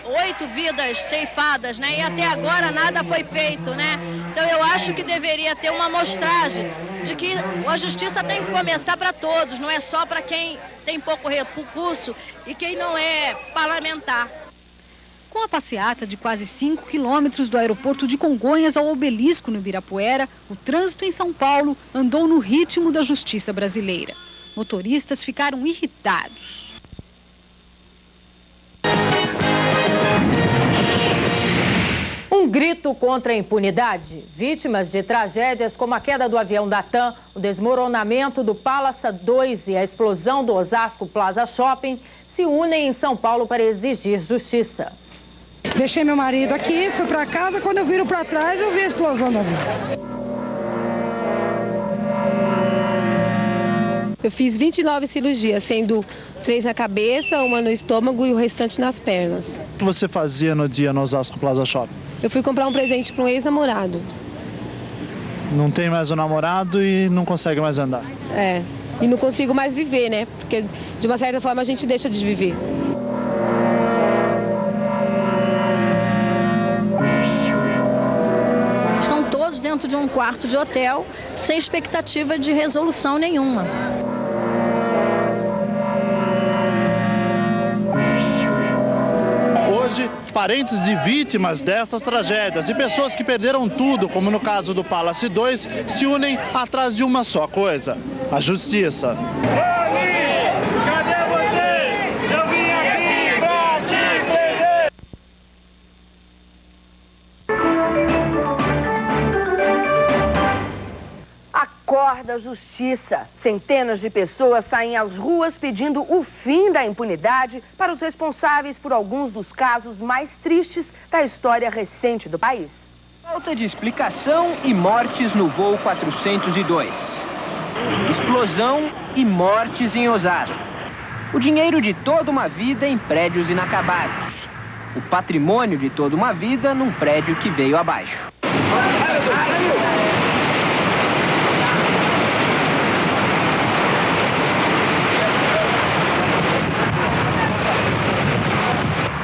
8 vidas ceifadas, né? E até agora nada foi feito, né? Então eu acho que deveria ter uma amostragem de que a justiça tem que começar para todos, não é só para quem tem pouco recurso e quem não é parlamentar. Com a passeata de quase 5 quilômetros do aeroporto de Congonhas ao Obelisco, no Ibirapuera, o trânsito em São Paulo andou no ritmo da justiça brasileira. Motoristas ficaram irritados. Um grito contra a impunidade. Vítimas de tragédias como a queda do avião da TAM, o desmoronamento do Palace 2 e a explosão do Osasco Plaza Shopping se unem em São Paulo para exigir justiça. Deixei meu marido aqui, fui para casa, quando eu viro para trás eu vi a explosão do avião. Eu fiz 29 cirurgias, sendo 3 na cabeça, uma no estômago e o restante nas pernas. O que você fazia no dia no Osasco Plaza Shopping? Eu fui comprar um presente para um ex-namorado. Não tem mais um namorado e não consegue mais andar. É, e não consigo mais viver, né? Porque de uma certa forma a gente deixa de viver. Estão todos dentro de um quarto de hotel, sem expectativa de resolução nenhuma. Hoje, parentes de vítimas dessas tragédias e pessoas que perderam tudo, como no caso do Palace 2, se unem atrás de uma só coisa: a justiça. Cadê você? Eu vim aqui pra te prender! Acorda a justiça. Centenas de pessoas saem às ruas pedindo o fim da impunidade para os responsáveis por alguns dos casos mais tristes da história recente do país. Falta de explicação e mortes no voo 402. Explosão e mortes em Osasco. O dinheiro de toda uma vida em prédios inacabados. O patrimônio de toda uma vida num prédio que veio abaixo.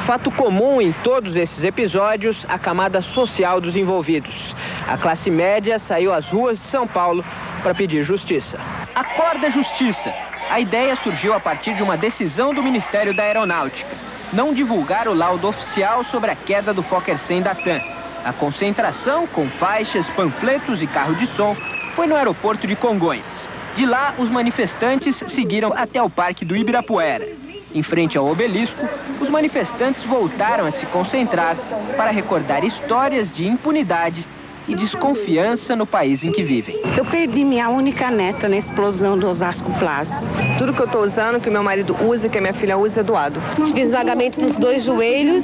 Fato comum em todos esses episódios, a camada social dos envolvidos. A classe média saiu às ruas de São Paulo para pedir justiça. Acorda Justiça. A ideia surgiu a partir de uma decisão do Ministério da Aeronáutica: não divulgar o laudo oficial sobre a queda do Fokker 100 da TAM. A concentração, com faixas, panfletos e carro de som, foi no aeroporto de Congonhas. De lá, os manifestantes seguiram até o Parque do Ibirapuera. Em frente ao Obelisco, os manifestantes voltaram a se concentrar para recordar histórias de impunidade e desconfiança no país em que vivem. Eu perdi minha única neta na explosão do Osasco Plaza. Tudo que eu estou usando, que o meu marido usa, que a minha filha usa, é doado. Tive esmagamento nos 2 joelhos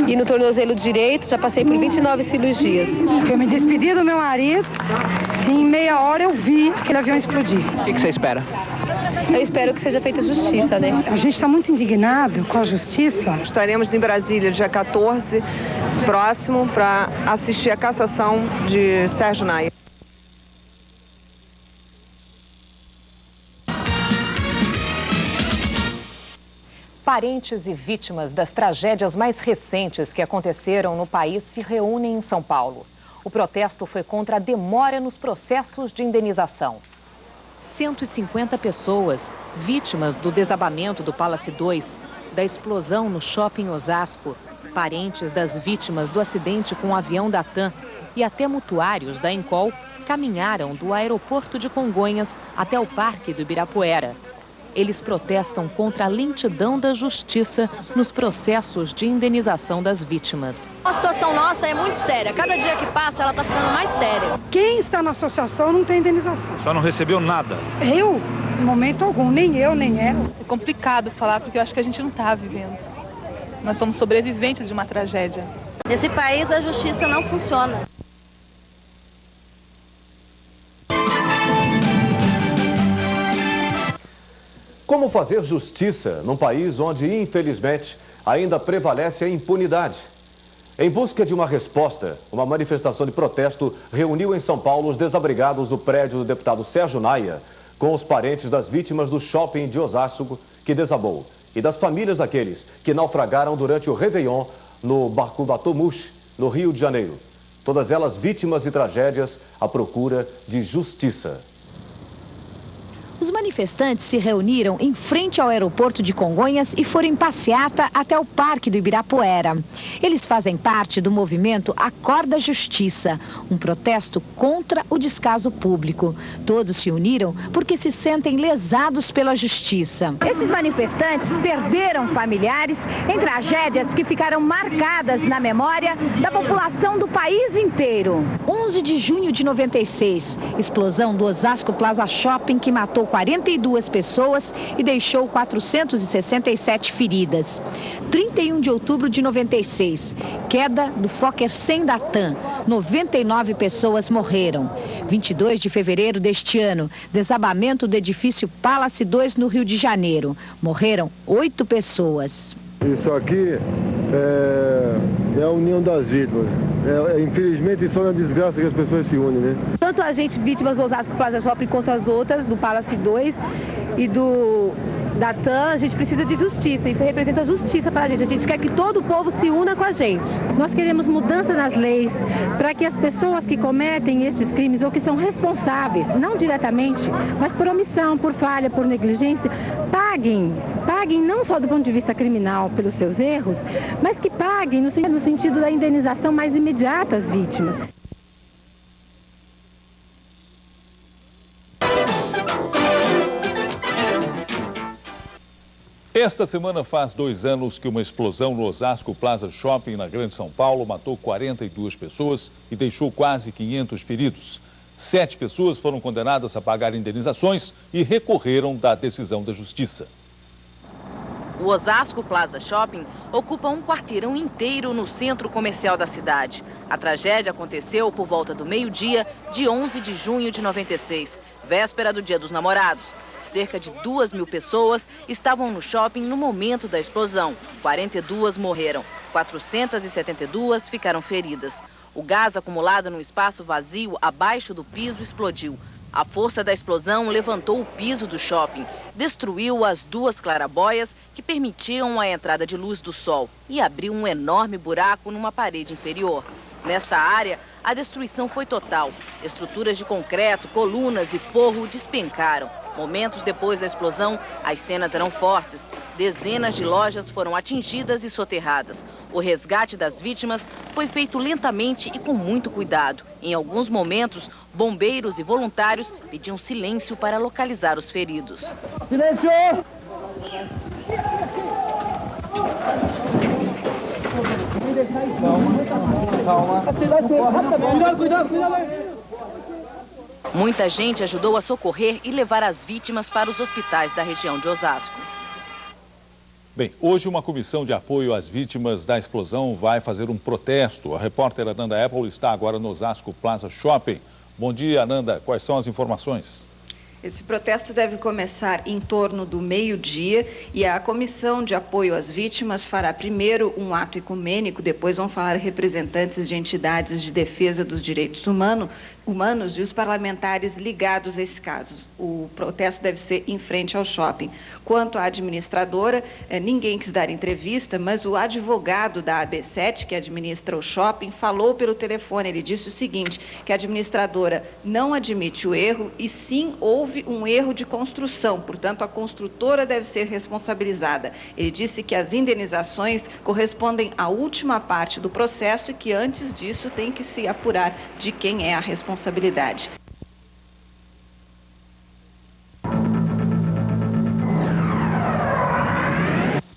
e no tornozelo direito, já passei por 29 cirurgias. Eu me despedi do meu marido e em meia hora eu vi aquele avião explodir. O que você espera? Eu espero que seja feita justiça, né? A gente está muito indignado com a justiça. Estaremos em Brasília dia 14, próximo, para assistir a cassação de Sérgio Naia. Parentes e vítimas das tragédias mais recentes que aconteceram no país se reúnem em São Paulo. O protesto foi contra a demora nos processos de indenização. 150 pessoas, vítimas do desabamento do Palace 2, da explosão no shopping Osasco, parentes das vítimas do acidente com o avião da TAM e até mutuários da Encol, caminharam do aeroporto de Congonhas até o Parque do Ibirapuera. Eles protestam contra a lentidão da justiça nos processos de indenização das vítimas. A situação nossa é muito séria. Cada dia que passa, ela está ficando mais séria. Quem está na associação não tem indenização. Só não recebeu nada? Eu? Em momento algum. Nem eu, nem ela. É complicado falar, porque eu acho que a gente não está vivendo. Nós somos sobreviventes de uma tragédia. Nesse país, a justiça não funciona. Como fazer justiça num país onde, infelizmente, ainda prevalece a impunidade? Em busca de uma resposta, uma manifestação de protesto reuniu em São Paulo os desabrigados do prédio do deputado Sérgio Naia com os parentes das vítimas do shopping de Osasco que desabou e das famílias daqueles que naufragaram durante o Réveillon no barco Batomush, no Rio de Janeiro. Todas elas vítimas de tragédias à procura de justiça. Os manifestantes se reuniram em frente ao aeroporto de Congonhas e foram em passeata até o Parque do Ibirapuera. Eles fazem parte do movimento Acorda Justiça, um protesto contra o descaso público. Todos se uniram porque se sentem lesados pela justiça. Esses manifestantes perderam familiares em tragédias que ficaram marcadas na memória da população do país inteiro. 11 de junho de 96, explosão do Osasco Plaza Shopping que matou 42 pessoas e deixou 467 feridas. 31 de outubro de 96, queda do Fokker 100 da TAM, 99 pessoas morreram. 22 de fevereiro deste ano, desabamento do edifício Palace 2 no Rio de Janeiro, morreram 8 pessoas. Isso aqui é a união das vítimas. Infelizmente, só na desgraça que as pessoas se unem, né? Tanto a gente, vítimas do Osasco Plaza Shopping, quanto as outras, do Palace 2 e da TAM, a gente precisa de justiça. Isso representa justiça para a gente. A gente quer que todo o povo se una com a gente. Nós queremos mudança nas leis para que as pessoas que cometem estes crimes ou que são responsáveis, não diretamente, mas por omissão, por falha, por negligência, paguem não só do ponto de vista criminal pelos seus erros, mas que paguem no sentido da indenização mais imediata às vítimas. Esta semana faz 2 anos que uma explosão no Osasco Plaza Shopping, na Grande São Paulo, matou 42 pessoas e deixou quase 500 feridos. 7 pessoas foram condenadas a pagar indenizações e recorreram da decisão da Justiça. O Osasco Plaza Shopping ocupa um quarteirão inteiro no centro comercial da cidade. A tragédia aconteceu por volta do meio-dia de 11 de junho de 96, véspera do Dia dos Namorados. Cerca de 2.000 pessoas estavam no shopping no momento da explosão. 42 morreram, 472 ficaram feridas. O gás acumulado num espaço vazio abaixo do piso explodiu. A força da explosão levantou o piso do shopping, destruiu as 2 clarabóias que permitiam a entrada de luz do sol e abriu um enorme buraco numa parede inferior. Nesta área, a destruição foi total. Estruturas de concreto, colunas e forro despencaram. Momentos depois da explosão, as cenas eram fortes. Dezenas de lojas foram atingidas e soterradas. O resgate das vítimas foi feito lentamente e com muito cuidado. Em alguns momentos, bombeiros e voluntários pediam silêncio para localizar os feridos. Silêncio! Calma. Cuidado. Muita gente ajudou a socorrer e levar as vítimas para os hospitais da região de Osasco. Bem, hoje uma comissão de apoio às vítimas da explosão vai fazer um protesto. A repórter Ananda Apple está agora no Osasco Plaza Shopping. Bom dia, Ananda. Quais são as informações? Esse protesto deve começar em torno do meio-dia e a Comissão de Apoio às Vítimas fará primeiro um ato ecumênico, depois vão falar representantes de entidades de defesa dos direitos humanos e os parlamentares ligados a esse caso. O protesto deve ser em frente ao shopping. Quanto à administradora, ninguém quis dar entrevista, mas o advogado da AB7, que administra o shopping, falou pelo telefone. Ele disse o seguinte, que a administradora não admite o erro e sim houve um erro de construção, portanto a construtora deve ser responsabilizada. Ele disse que as indenizações correspondem à última parte do processo e que antes disso tem que se apurar de quem é a responsabilidade.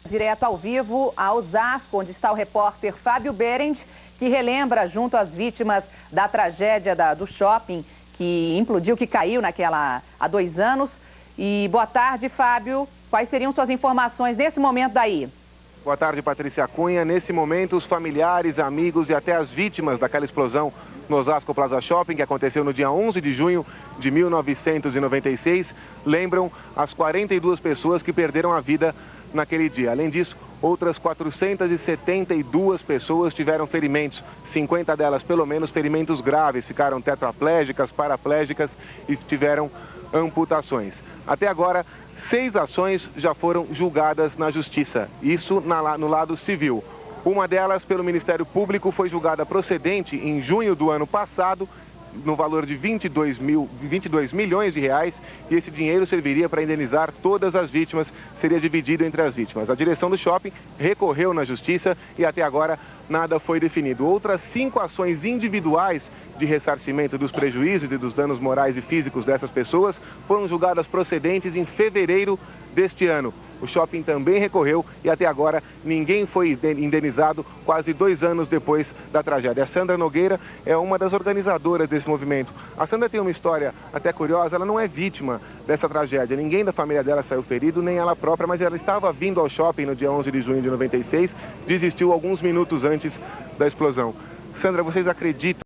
Direto ao vivo a Osasco, onde está o repórter Fábio Berend, que relembra junto às vítimas da tragédia do shopping que implodiu, que caiu há 2 anos. E boa tarde, Fábio. Quais seriam suas informações nesse momento daí? Boa tarde, Patrícia Cunha. Nesse momento, os familiares, amigos e até as vítimas daquela explosão no Osasco Plaza Shopping, que aconteceu no dia 11 de junho de 1996, lembram as 42 pessoas que perderam a vida naquele dia. Além disso, outras 472 pessoas tiveram ferimentos, 50 delas pelo menos ferimentos graves, ficaram tetraplégicas, paraplégicas e tiveram amputações. Até agora, 6 ações já foram julgadas na Justiça, isso no lado civil. Uma delas, pelo Ministério Público, foi julgada procedente em junho do ano passado, no valor de 22 milhões de reais, e esse dinheiro serviria para indenizar todas as vítimas, seria dividido entre as vítimas. A direção do shopping recorreu na Justiça e até agora nada foi definido. Outras 5 ações individuais de ressarcimento dos prejuízos e dos danos morais e físicos dessas pessoas foram julgadas procedentes em fevereiro deste ano. O shopping também recorreu e até agora ninguém foi indenizado quase 2 anos depois da tragédia. A Sandra Nogueira é uma das organizadoras desse movimento. A Sandra tem uma história até curiosa, ela não é vítima dessa tragédia. Ninguém da família dela saiu ferido, nem ela própria, mas ela estava vindo ao shopping no dia 11 de junho de 96, desistiu alguns minutos antes da explosão. Sandra, vocês acreditam